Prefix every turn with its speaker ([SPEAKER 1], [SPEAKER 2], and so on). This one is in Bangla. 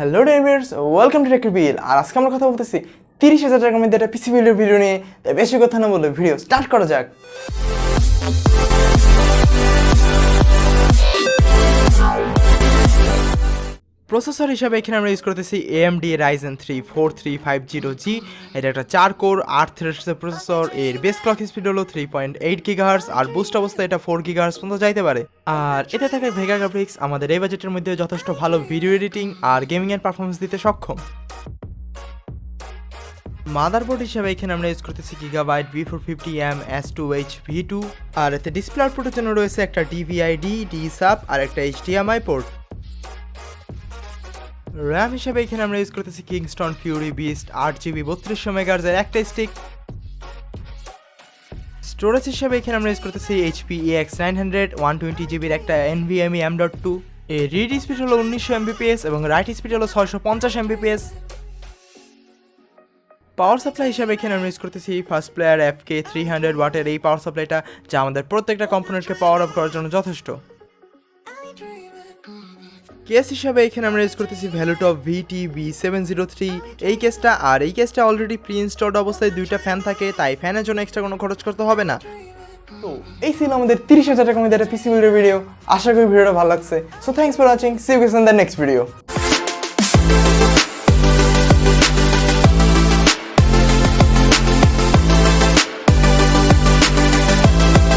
[SPEAKER 1] হ্যালো ডেভিয়ার্স, ওয়েলকাম টু টেকবিল। আর আজকে আমরা কথা বলতেছি 30,000 টাকার মধ্যে একটা পিসি বিল্ডের ভিডিও নিয়ে। তাই বেশি কথা না বলে ভিডিও স্টার্ট করা যাক। প্রসেসর হিসাবে এখানে আমরা ইউজ করতেছি AMD Ryzen 3 4350G। এটা একটা 4 কোর 8 থ্রেডসের প্রসেসর। এর বেস ক্লক স্পিড হলো 3.8 GHz আর বুস্ট অবস্থায় এটা 4 GHz পর্যন্ত যাইতে পারে। আর এতে থাকা ভেগা গ্রাফিক্স আমাদের এই বাজেটের মধ্যে যথেষ্ট ভালো ভিডিও এডিটিং আর গেমিং এর পারফরমেন্স দিতে সক্ষম। মাদারবোর্ড হিসাবে এখানে আমরা ইউজ করতেছি Gigabyte V450M S2H V2। আর এতে ডিসপ্লে আউটপুটের জন্য রয়েছে একটা DVI-D, D-Sub আর একটা HDMI পোর্ট। র্যাম হিসাবে এখানে আমরা ইউজ করতেছি Kingston Fury Beast 8GB 3200 MHz এর একটা স্টিক। স্টোরেজ হিসাবে এখানে আমরা ইউজ করতেছি HP EX900 120GB এর একটা NVMe M.2। এর রিড স্পিড হলো 1900 Mbps এবং রাইট স্পিড হলো 650 Mbps। পাওয়ার সাপ্লাই হিসাবে এখানে আমরা ইউজ করতেছি ফার্স্ট প্লেয়ার FK 300 ওয়াটের এই পাওয়ার সাপ্লাইটা, যা আমাদের প্রত্যেকটা কম্পোনেন্টকে পাওয়ার আপ করার জন্য যথেষ্ট। কেস হিসাবে এখানে আমরা ইউজ করতেছি ভ্যালুটপ VTB703 এই কেসটা। আর এই কেসটা অলরেডি প্রি ইনস্টলড অবস্থায় দুইটা ফ্যান থাকে, তাই ফ্যানের জন্য এক্সট্রা কোনো খরচ করতে হবে না। তো এই ছিল আমাদের 30,000 টাকার মধ্যে একটা পিসি বিল্ডের ভিডিও। আশা করি ভিডিওটা ভালো লাগছে। So thanks for watching, see you guys in the next video.